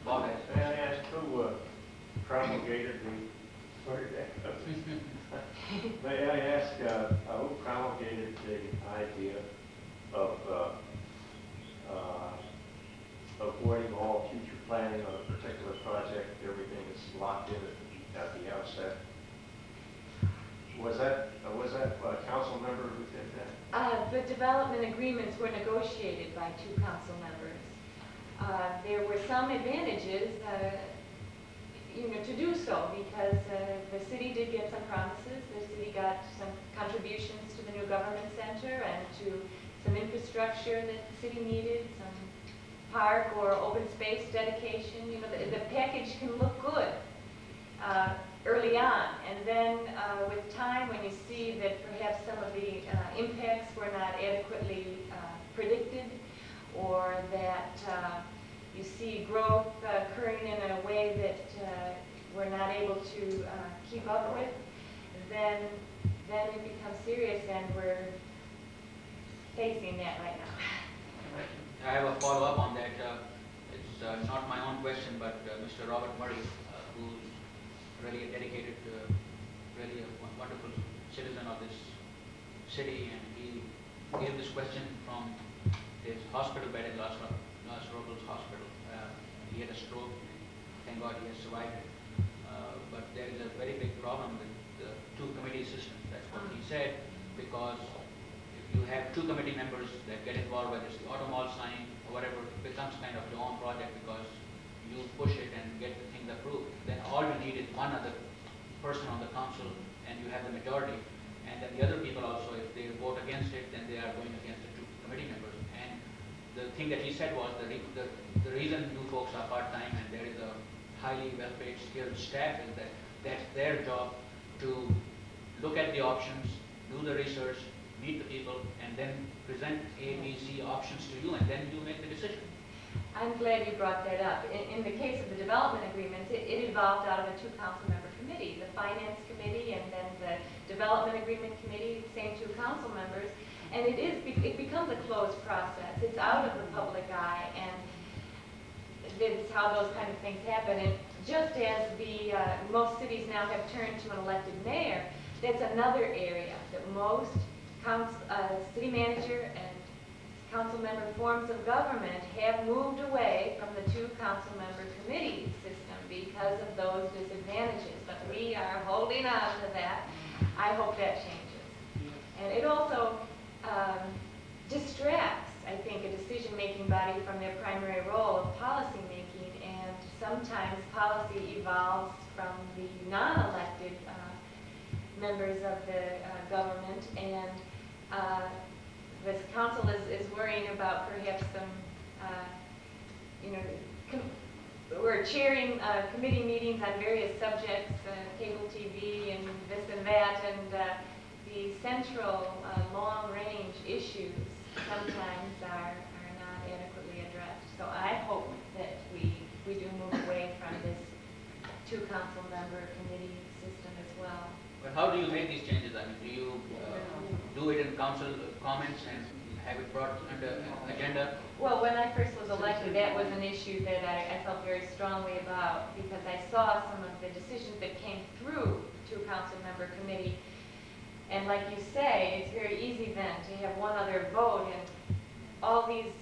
Bob has. May I ask who promulgated the, may I ask who promulgated the idea of avoiding all future planning on a particular project? Everything is locked in at the outset. Was that a council member who did that? The development agreements were negotiated by two council members. There were some advantages, to do so, because the city did get some promises. The city got some contributions to the new government center and to some infrastructure that the city needed, some park or open space dedication. The package can look good early on, and then with time, when you see that perhaps some of the impacts were not adequately predicted, or that you see growth occurring in a way that we're not able to keep up with, then it becomes serious, and we're facing that right now. I have a follow-up on that. It's not my own question, but Mr. Robert Murray, who's really a dedicated, really a wonderful citizen of this city, and he gave this question from his hospital bed at Las Robles Hospital. He had a stroke. Thank God he has survived it. But there is a very big problem with the two committee system. That's what he said, because if you have two committee members that get involved, whether it's the auto mall sign or whatever, it becomes kind of your own project, because you push it and get the things approved. Then all you need is one other person on the council, and you have the majority. And then the other people also, if they vote against it, then they are going against the two committee members. And the thing that he said was the reason you folks are part-time and there is a highly well-paid, skilled staff is that that's their job to look at the options, do the research, meet the people, and then present A, B, C options to you, and then you make the decision. I'm glad you brought that up. In the case of the development agreements, it evolved out of a two council member committee, the finance committee and then the development agreement committee, same two council members. And it becomes a closed process. It's out of the public eye, and this is how those kind of things happen. And just as most cities now have turned to an elected mayor, that's another area that most city manager and council member forms of government have moved away from the two council member committee system because of those disadvantages. But we are holding on to that. I hope that changes. And it also distracts, I think, a decision-making body from their primary role of policy making, and sometimes policy evolves from the non-elected members of the government, and this council is worrying about perhaps some, we're chairing committee meetings on various subjects, cable TV and this and that, and the central long-range issues sometimes are not adequately addressed. So I hope that we do move away from this two council member committee system as well. But how do you make these changes? I mean, do you do it in council comments and have it brought under agenda? Well, when I first was elected, that was an issue that I felt very strongly about, because I saw some of the decisions that came through two council member committee. And like you say, it's very easy then to have one other vote and all these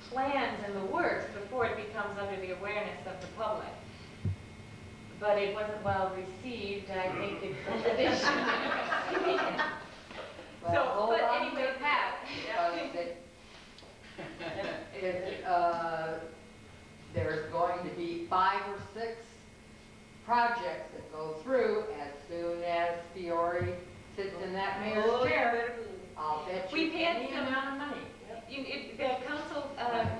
plans in the works before it becomes under the awareness of the public. But it wasn't well received. I think it's an addition. Well, But anyway, Pat. There's going to be 5 or 6 projects that go through as soon as Fiore sits in that mayor's chair. I'll bet you We've had any some- amount of money. The council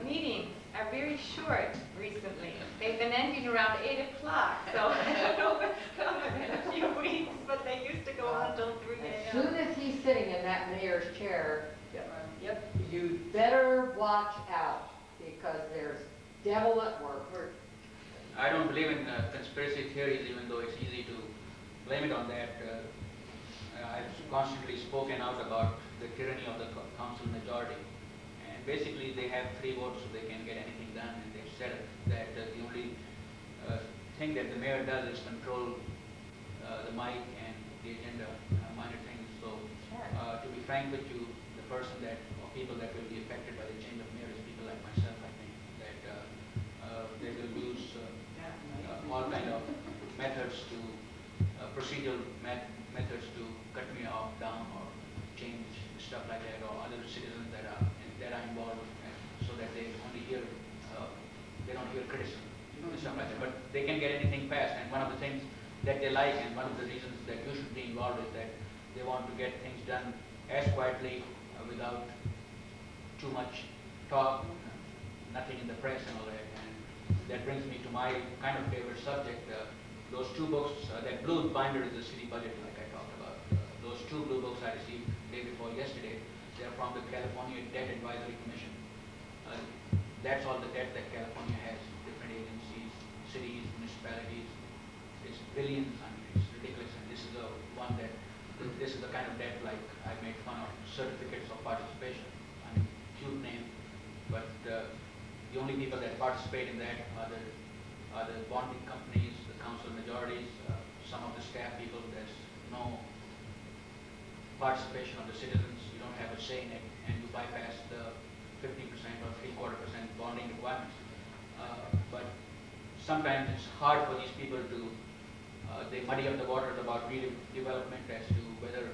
meetings are very short recently. They've been ending around 8 o'clock, so I don't know what's coming in a few weeks, but they used to go on until 3 As a.m. soon as he's sitting in that mayor's chair, Yep. you better watch out, because there's devil at work. I don't believe in conspiracy theories, even though it's easy to blame it on that. I've constantly spoken out about the tyranny of the council majority. And basically they have 3 votes, so they can get anything done. And they've said that thing that the mayor does is control the mic and the agenda, minor things. So, to be frank with you, the person that, or people that will be affected by the change of mayor is people like myself, I think, that they will use all kind of methods to, procedural methods to cut me off, down, or change stuff like that, or other citizens that are involved, so that they only hear, they don't hear criticism, and stuff like that. But they can get anything passed, and one of the things that they like, and one of the reasons that you should be involved is that they want to get things done as quietly, without too much talk, nothing in the press and all that. And that brings me to my kind of favorite subject. Those two books, that blue binder is the city budget, like I talked about. Those two blue books I received day before yesterday. They are from the California Debt Advisory Commission. That's all the debt that California has, different agencies, cities, municipalities. It's billions. I mean, it's ridiculous. And this is the one that, this is the kind of debt like I made fun of, certificates of participation. I mean, cute name, but the only people that participate in that are the bonding companies, the council majorities, some of the staff people. There's no participation of the citizens. You don't have a say in it, and you bypass the 50% or 3/4% bonding requirements. But sometimes it's hard for these people to, they muddy up the waters about redevelopment as to whether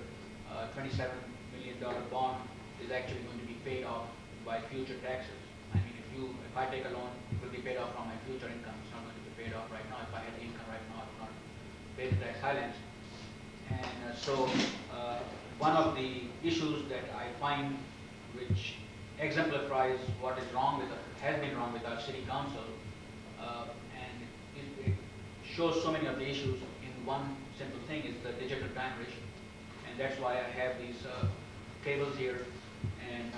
$27 million bond is actually going to be paid off by future taxes. I mean, if I take a loan, it will be paid off from my future income. It's not going to be paid off right now. If I had the income right now, I would not pay the tax highlands. And so one of the issues that I find which exemplifies what is wrong with, has been wrong with our city council, and it shows so many of the issues in one simple thing, is the digital time ratio. And that's why I have these tables here and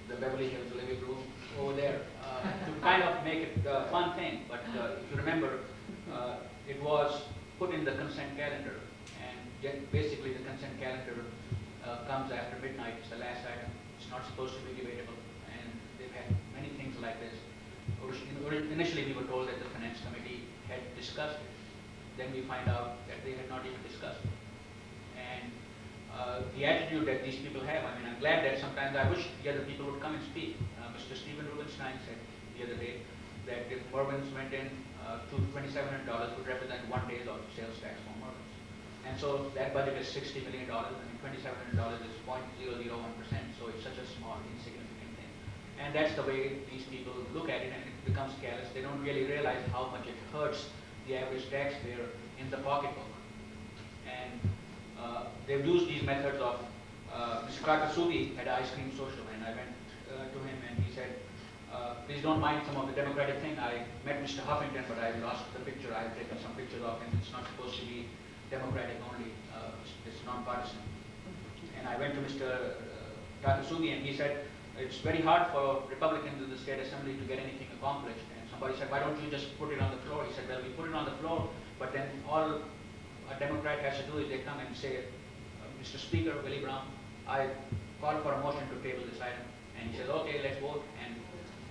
the Beverly Hills living room over there to kind of make it a fun thing. But if you remember, it was put in the consent calendar, and basically the consent calendar comes after midnight. It's the last item. It's not supposed to be debatable, and they've had many things like this. Initially, we were told that the finance committee had discussed it. Then we find out that they had not even discussed it. And the attitude that these people have, I mean, I'm glad that sometimes I wish the other people would come and speak. Mr. Stephen Rubenstein said the other day that if Mervyn's went in, $2,700 would represent 1 day of sales tax for Mervyn's. And so that budget is $60 million. I mean, $2,700 is 0.001%, so it's such a small, insignificant thing. And that's the way these people look at it, and it becomes callous. They don't really realize how much it hurts the average taxpayer in the pocketbook. And they've used these methods of, Mr. Karkasugi had an ice cream social, and I went to him and he said, please don't mind some of the democratic thing. I met Mr. Huffington, but I lost the picture. I've taken some pictures of him. It's not supposed to be democratic only. It's non-partisan. And I went to Mr. Takasugi, and he said, it's very hard for Republicans in the state assembly to get anything accomplished. And somebody said, why don't you just put it on the floor? He said, well, we put it on the floor, but then all a Democrat has to do is they come and say, Mr. Speaker, Willie Brown, I call for a motion to table this item. And he says, okay, let's vote,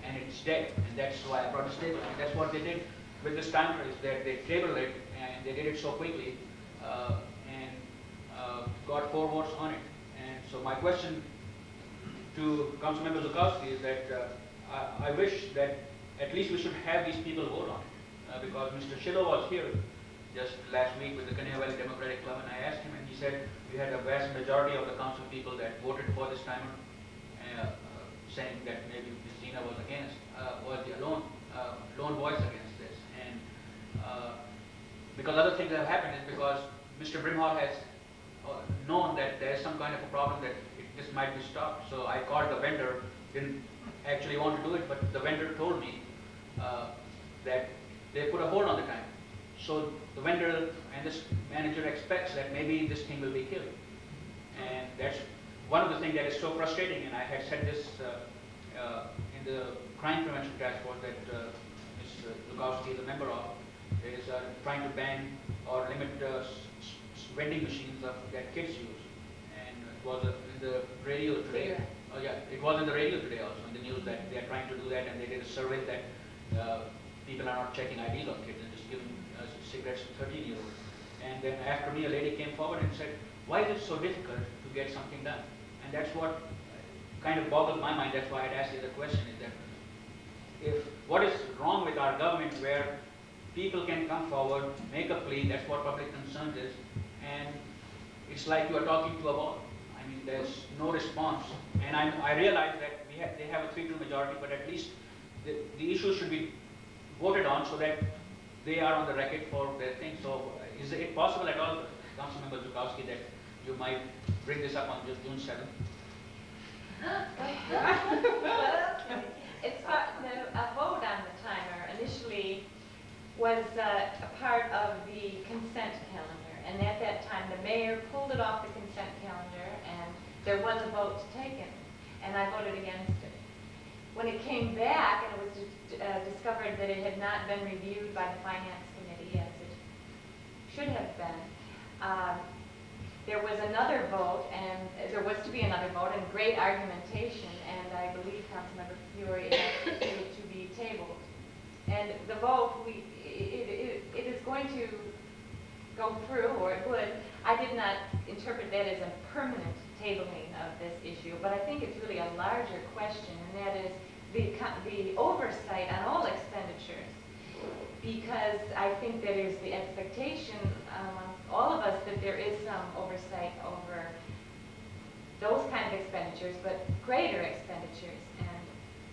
and it's dead. And that's why I brought this table. And that's what they did with this timer, is that they tabled it, and they did it so quickly, and got 4 votes on it. And so my question to Councilmember Zukowski is that I wish that at least we should have these people vote on it, because Mr. Shiloh was here just last week with the Kanea Valley Democratic Club, and I asked him, and he said we had a vast majority of the council people that voted for this timer, saying that maybe Ms. Zina was against, was the lone voice against this. And because other things have happened is because Mr. Brimhall has known that there is some kind of a problem that this might be stopped. So I called the vendor, didn't actually want to do it, but the vendor told me that they put a hold on the time. So the vendor and this manager expects that maybe this thing will be killed. And that's one of the things that is so frustrating, and I had said this in the crime prevention task force that Ms. Lukowski is a member of, is trying to ban or limit vending machines that kids use. And it was in the radio today. Oh yeah, it was in the radio today also, in the news, that they are trying to do that, and they did a survey that people are not checking IDs on kids and just giving cigarettes to 13-year-olds. And then after me, a lady came forward and said, why is it so difficult to get something done? And that's what kind of boggles my mind. That's why I'd asked you the question, is that if what is wrong with our government where people can come forward, make a plea, that's what public concern is, and it's like you are talking to a wall. I mean, there's no response. And I realize that they have a 3-2 majority, but at least the issue should be voted on so that they are on the record for their thing. So is it possible at all, Councilmember Zukowski, that you might bring this up on June 7th? It's a vote on the timer initially was a part of the consent calendar, and at that time the mayor pulled it off the consent calendar, and there was a vote taken, and I voted against it. When it came back and it was discovered that it had not been reviewed by the Finance Committee as it should have been, there was another vote, and there was to be another vote, and great argumentation, and I believe Councilmember Fiore asked it to be tabled. And the vote, it is going to go through, or it would. I did not interpret that as a permanent tabling of this issue, but I think it's really a larger question, and that is the oversight on all expenditures. Because I think that is the expectation among all of us that there is some oversight over those kind of expenditures, but greater expenditures. And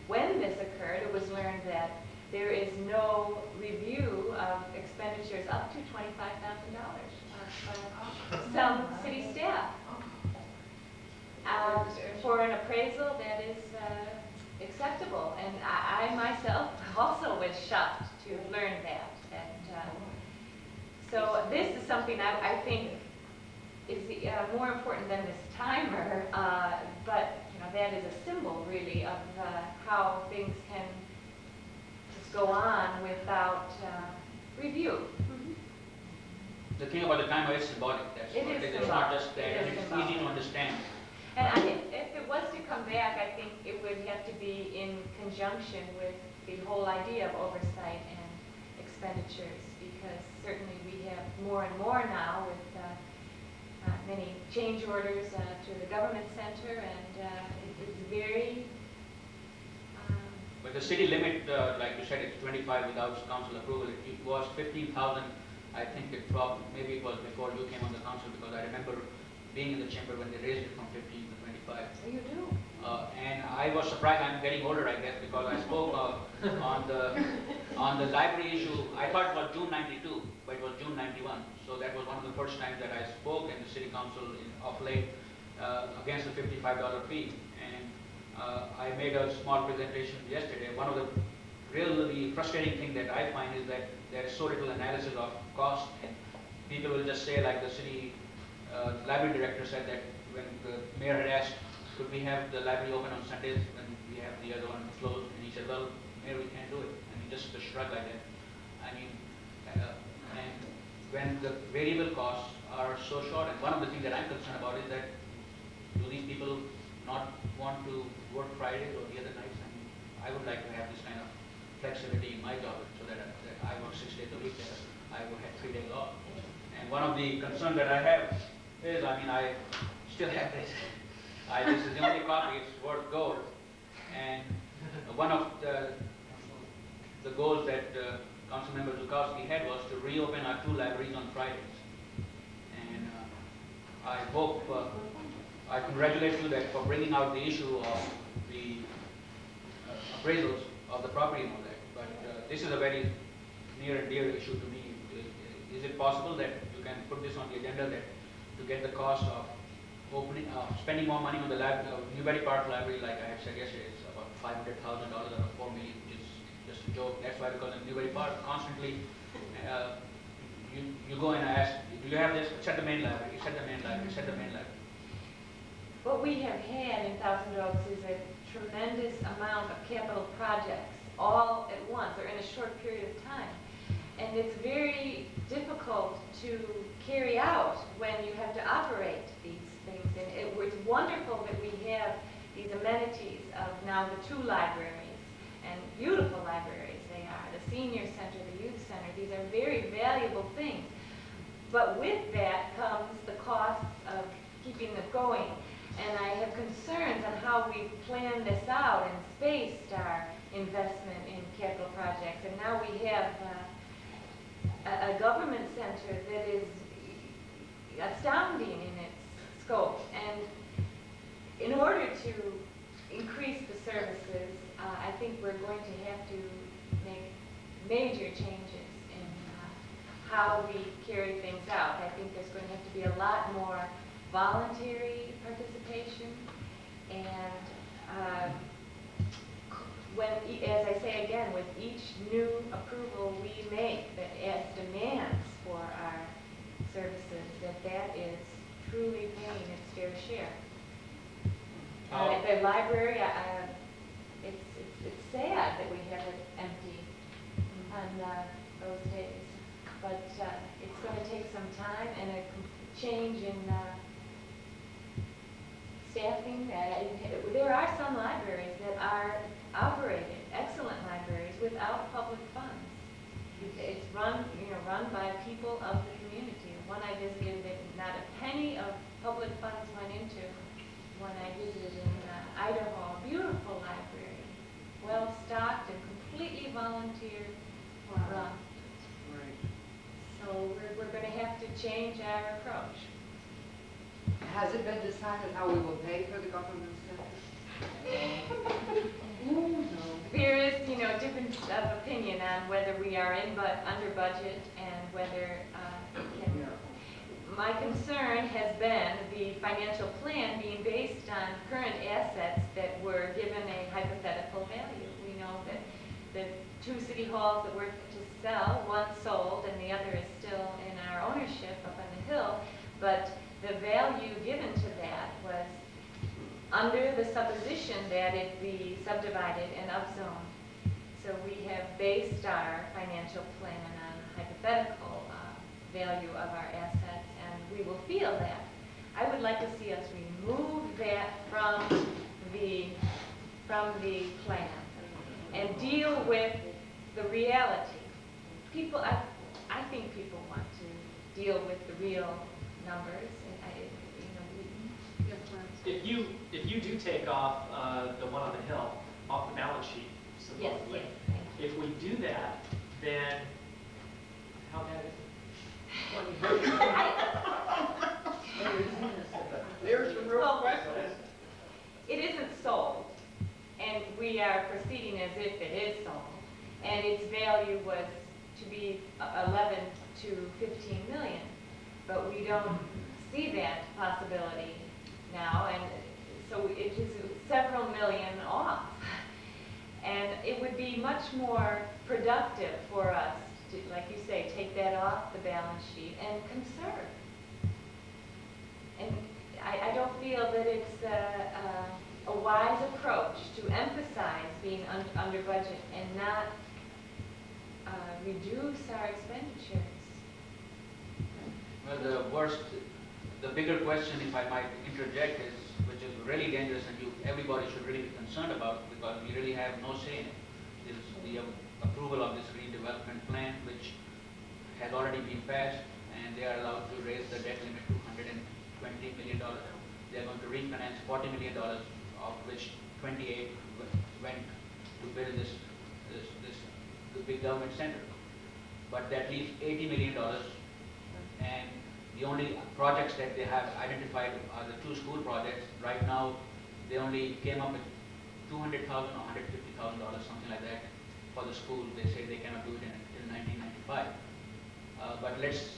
when this occurred, it was learned that there is no review of expenditures up to $25,000 of some city staff. For an appraisal that is acceptable. And I myself also was shocked to learn that. So this is something I think is more important than this timer, but that is a symbol really of how things can just go on without review. The thing about the timer is symbolic. That's It what is it is. It's not symbolic. just that, It is and it's symbolic. easy to understand. And if it was to come back, I think it would have to be in conjunction with the whole idea of oversight and expenditures, because certainly we have more and more now with many change orders to the government center, and it's very... But the city limit, like you said, it's 25 without council approval. It was 15,000. I think maybe it was before you came on the council, because I remember being in the chamber when they raised it from 15 to 25. Oh, you do? And I was surprised. I'm getting older, I guess, because I spoke on the library issue. I thought it was June 92, but it was June 91. So that was one of the first times that I spoke in the city council of late against the $55 fee. And I made a small presentation yesterday. One of the really frustrating thing that I find is that there is so little analysis of cost. People will just say, like the city library director said that when the mayor had asked, could we have the library open on Sundays when we have the other one closed? And he said, well, mayor, we can't do it. I mean, just a shrug like that. I mean, and when the variable costs are so short, and one of the things that I'm concerned about is that do these people not want to work Fridays or the other nights? I mean, I would like to have this kind of flexibility in my job so that I work 6 days a week, that I would have 3 days off. And one of the concerns that I have is, I mean, I still have this. This is the only copy, it's worth gold. And one of the goals that Councilmember Zukowski had was to reopen our 2 libraries on Fridays. And I hope, I congratulate you that for bringing out the issue of the appraisals of the property and all that. But this is a very near and dear issue to me. Is it possible that you can put this on the agenda, that to get the cost of spending more money on the Newberry Park Library, like I had said yesterday, it's about $500,000 out of $4 million, which is just a joke. That's why, because in Newberry Park, constantly you go and ask, do you have this? Set the main library, set the main library, set the main library. What we have had in Thousand Oaks is a tremendous amount of capital projects all at once or in a short period of time. And it's very difficult to carry out when you have to operate these things. And it's wonderful that we have these amenities of now the 2 libraries, and beautiful libraries they are. The the senior center, the youth center. These are very valuable things. But with that comes the costs of keeping them going. And I have concerns on how we plan this out and spaced our investment in capital projects. And now we have a government center that is astounding in its scope. And in order to increase the services, I think we're going to have to make major changes in how we carry things out. I think there's going to have to be a lot more voluntary participation, and as I say again, with each new approval we make that adds demands for our services, that is truly paying its fair share. At the library, it's sad that we have it empty on those days, but it's going to take some time and a change in staffing. There are some libraries that are operated, excellent libraries, without public funds. It's run by people of the community. One I visited, that not a penny of public funds went into. One I visited in Idaho, a beautiful library, well stocked and completely volunteer run. So we're going to have to change our approach. Has it been decided how we will pay for the government center? There is, difference of opinion on whether we are under budget and whether we can. My concern has been the financial plan being based on current assets that were given a hypothetical value. We know that the two city halls that were to sell, one sold and the other is still in our ownership up on the hill, but the value given to that was under the supposition that it be subdivided and upzoned. So we have based our financial plan on hypothetical value of our assets, and we will feel that. I would like to see us remove that from the plan and deal with the reality. People, I think people want to deal with the real numbers. If you do take off the one on the hill off the balance sheet, supposedly, Yes. if we do that, then how bad is it? There's some real Well, questions. It isn't sold, and we are proceeding as if it is sold, and its value was to be 11 to 15 million, but we don't see that possibility now, and so it is several million off. And it would be much more productive for us to, like you say, take that off the balance sheet and conserve. And I don't feel that it's a wise approach to emphasize being under budget and not reduce our expenditures. Well, the bigger question, if I might interject, is, which is really dangerous and everybody should really be concerned about, because we really have no say in it, is the approval of this redevelopment plan, which has already been passed, and they are allowed to raise the debt limit to $120 million. They are going to refinance $40 million, of which 28 went to build this the big government center. But that leaves $80 million, and the only projects that they have identified are the two school projects. Right now, they only came up with $200,000 or $150,000, something like that, for the school. They say they cannot do it until 1995. But let's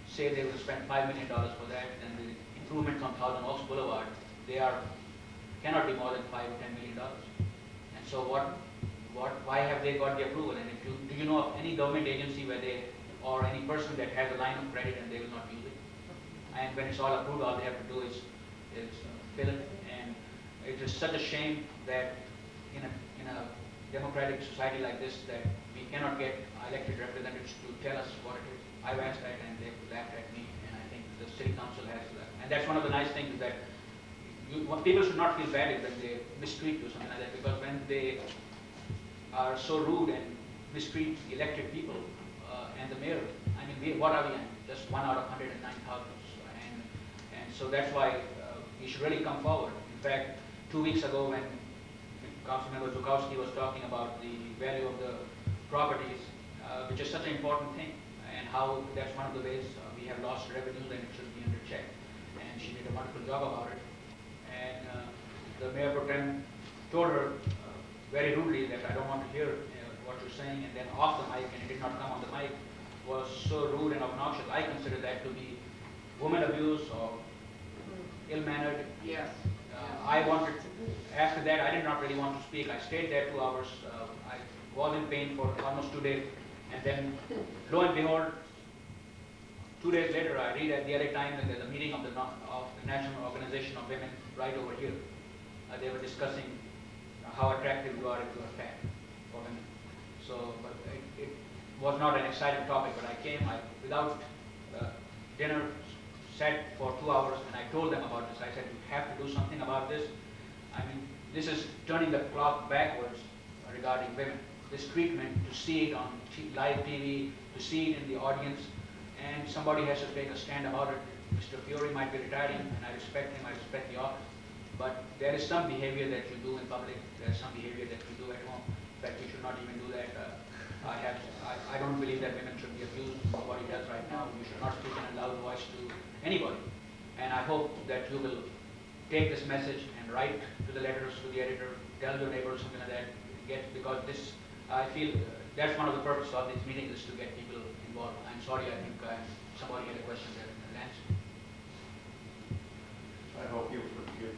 say they will spend $5 million for that, and the improvements on Thousand Oaks Boulevard, cannot be more than $5 or $10 million. And so why have they got the approval? And do you know of any government agency or any person that has a line of credit and they will not use it? And when it's all approved, all they have to do is fill it. And it is such a shame that in a democratic society like this, that we cannot get elected representatives to tell us what it is. I've asked that and they've laughed at me, and I think the city council has to. And that's one of the nice things, that people should not feel bad when they mistreat you, something like that, because when they are so rude and mistreat elected people and the mayor. I mean, what are we in? Just 1 out of 109,000. And so that's why we should really come forward. In fact, 2 weeks ago when Councilmember Zukowski was talking about the value of the properties, which is such an important thing, and how that's one of the ways we have lost revenue, then it should be under check. And she did a wonderful job about it. And the Mayor Pro Tem told her very rudely that I don't want to hear what you're saying, and then off the mic, and it did not come on the mic, was so rude and obnoxious. I consider that to be woman abuse or ill-mannered. Yes. I wanted, after that, I did not really want to speak. I stayed there 2 hours. I was in pain for almost 2 days. And then, lo and behold, 2 days later, I read at the LA Times that there's a meeting of the National Organization of Women right over here. They were discussing how attractive you are if you are fat for women. So, but it was not an exciting topic, but I came, without dinner, sat for 2 hours, and I told them about this. I said, you have to do something about this. I mean, this is turning the clock backwards regarding women. This treatment, to see it on live TV, to see it in the audience, and somebody has to take a stand about it. Mr. Fiore might be retiring, and I respect him, I respect the office. But there is some behavior that you do in public, there is some behavior that you do at home. In fact, you should not even do that. I don't believe that women should be abused for what he does right now. You should not speak in a loud voice to anybody. And I hope that you will take this message and write to the letters, to the editor, tell your neighbors, something like that. Because this, I feel that's one of the purposes of this meeting, is to get people involved. I'm sorry, I think somebody had a question there. Lance? I hope you forgive.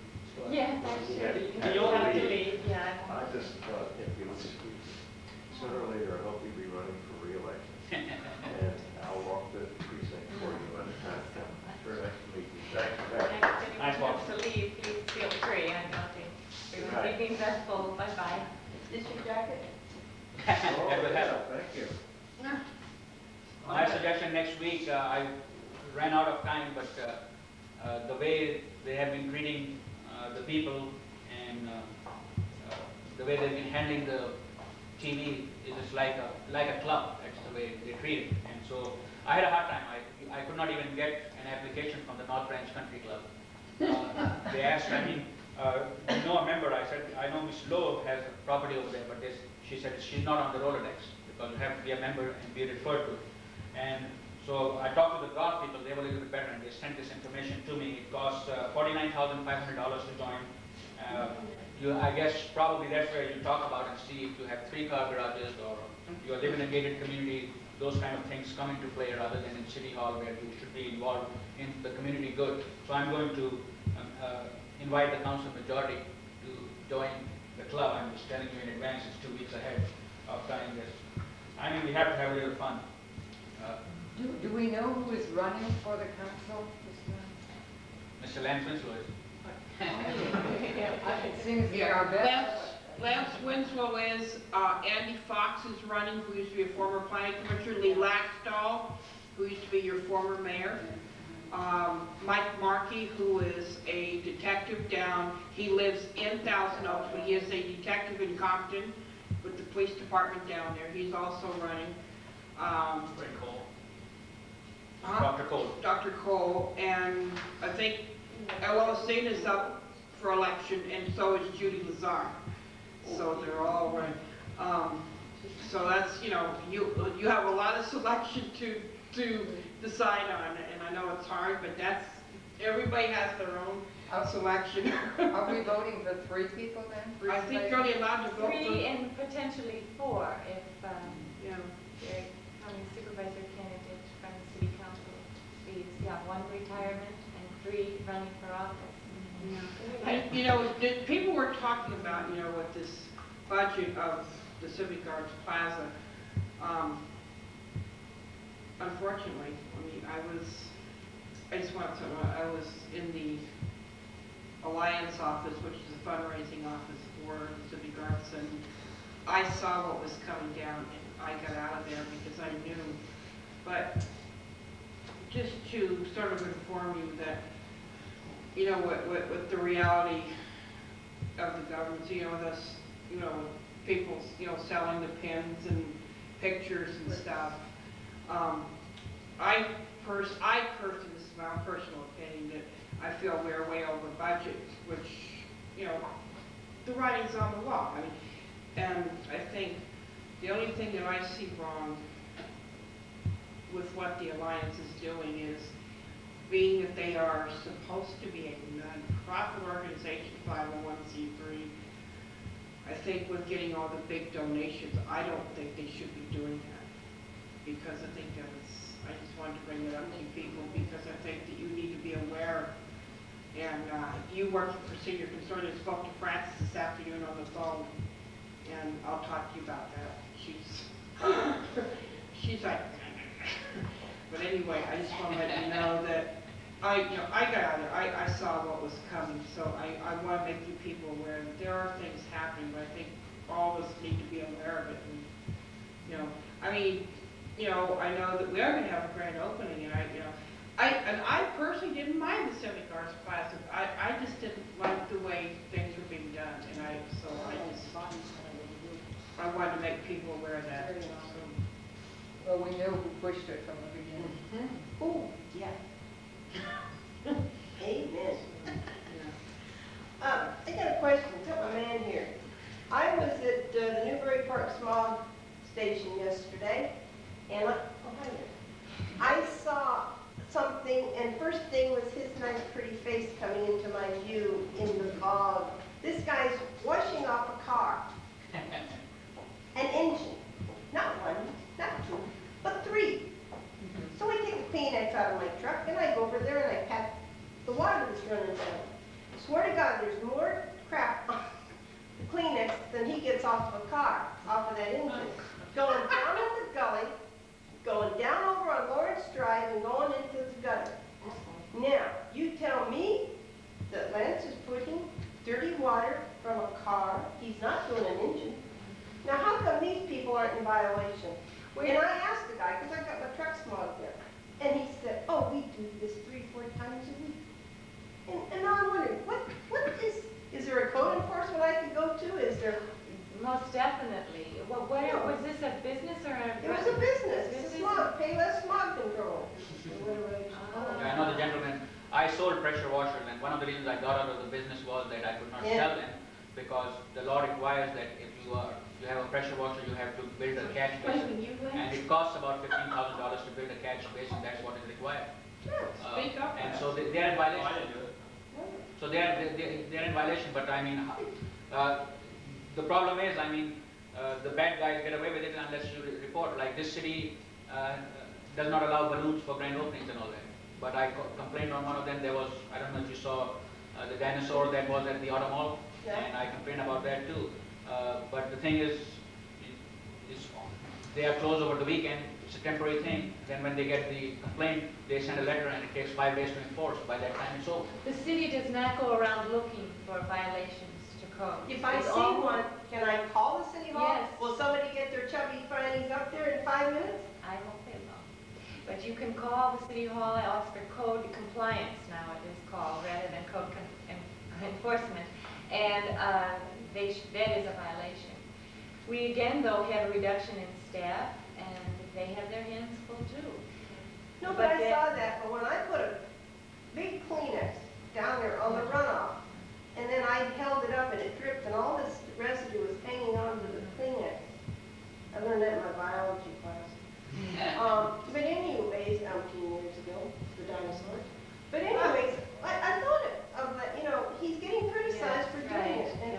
Yes, actually. The only- Yeah. I just thought if you sooner or later, I hope you'll be running for re-election. And I'll walk the precinct for you when the time comes. Very nice to meet you. Thank you. Next, anyone Nice wants to leave, please feel free. I'm nothing. Good night. Everyone's evening's are full. Bye-bye. Is this your jacket? That will help. Thank you. My suggestion next week, I ran out of time, but the way they have been treating the people and the way they've been handling the TV is just like a club. That's the way they treat it. And so I had a hard time. I could not even get an application from the North Branch Country Club. They asked, you know a member? I said, I know Miss Lowe has a property over there, but she said she's not on the Rolodex because you have to be a member and be referred to. And so I talked to the golf people. They were a little bit better, and they sent this information to me. It costs $49,500 to join. I guess probably that's where you talk about and see if you have 3-car garages or you live in a gated community. Those kind of things come into play rather than in City Hall, where you should be involved in the community good. So I'm going to invite the council majority to join the club. I'm just telling you in advance, it's 2 weeks ahead of time this. I mean, we have to have a little fun. Do we know who is running for the council this Mr. Lance Winslow is. time? It seems to be our best. Lance Winslow is, Andy Fox is running, who used to be a former planning commissioner, Lee Laxdal, who used to be your former mayor, Mike Markey, who is a detective he lives in Thousand Oaks, but he is a detective in Compton with the police department down there. He's also running. Very cool. Dr. Cole. Dr. Cole, and I think Ella Singh is up for election, and so is Judy Lazar. So they're all running. So that's, you have a lot of selection to decide on, and I know it's hard, but everybody has their own selection. Are we voting for 3 people then? I think you're only allowed to vote 3 for, and potentially 4 if yeah. the county supervisor candidate from the city council leaves. Yeah, 1 retirement and 3 running for office. And, people were talking about, with this budget of the Civic Arts Plaza, unfortunately, I was in the Alliance office, which is a fundraising office for the Civic Arts, and I saw what was coming down, and I got out of there because I knew. But just to sort of inform you that, with the reality of the government, people, selling the pins pictures and stuff. I personally, this is my own personal opinion, that I feel we're way over budget, which, you know, the writing's on the wall. I mean, and I think the only thing that I see wrong with what the Alliance is doing is, being that they are supposed to be a non-profit organization, 501c3, I think with getting all the big donations, I don't think they should be doing that. Because I think I just wanted to bring that up to you people, because I think that you need to be aware. And you work for Senior Consortium. I spoke to Frances this afternoon on the phone, and I'll talk to you about that. She's like, but anyway, I just want to let you know that I got out there. I saw what was coming, so I want to make you people aware that there are things happening, but I think all of us need to be aware of it. And, I mean, I know that we are going to have a grand opening, and I personally didn't mind the civic arts class. I just didn't like the way things were being done, and I wanted to make people aware of that. Well, we knew who pushed it from the beginning. Oh, yeah. Amen. I got a question, got my man here. I was at the Newbury Park Smog Station yesterday, and I saw something, and first thing was his nice pretty face coming into my view in the fog. This guy's washing off a car, an engine, not one, not two, but three. So I take the Kleenex out of my truck, and I go over there and I pat the water that's running down. Swear to God, there's more crap on the Kleenex than he gets off of a car, off of that engine. Going down in the gully, going down over on Lawrence Drive and going into the gutter. Now, you tell me that Lance is putting dirty water from a car, he's not doing an engine. Now, how come these people aren't in violation? And I asked the guy, because I got my truck smogged there, and he said, oh, we do this 3-4 times a week. And now I'm wondering, what is there a code enforcement I could go to? Is there? Most definitely. Well, was this a business or a? It was a business. It's a smog, pay less smog control. Yeah, I know the gentleman. I sold pressure washers, and one of the reasons I got out of the business was that I could not sell them, because the law requires that if you have a pressure washer, you have to build a catch basin, and it costs about $15,000 to build a catch basin. That's what is required. Speak up. And so they are in violation. So they are in violation. But I mean, the problem is, I mean, the bad guys get away with it unless you report. Like this city does not allow balloons for grand openings and all that. But I complained on one of them. There was, I don't know if you saw the dinosaur that was at the Auto Mall, and I complained about that too. But the thing is they are closed over the weekend. It's a temporary thing. Then when they get the complaint, they send a letter, and it takes 5 days to enforce. By that time, it's over. The city does not go around looking for violations to code. If I It's see all- one, can I call the city hall? Yes. Will somebody get their chubby fannies up there in 5 minutes? I hope they will. But you can call the city hall, ask for code compliance now it is called, rather than code enforcement. And that is a violation. We again, though, have a reduction in staff, and they have their hands full too. No, but I saw that, but when I put a big Kleenex down there on the runoff, and then I held it up and it dripped, and all this residue was hanging onto the Kleenex. I learned that in my biology class. But anyways, 19 years ago, the dinosaurs. But anyways, I thought of that, he's getting criticized for doing it, and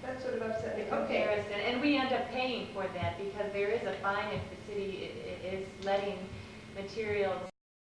that sort of upset me. Okay. Comparison, and we end up paying for that because there is a fine if the city is letting materials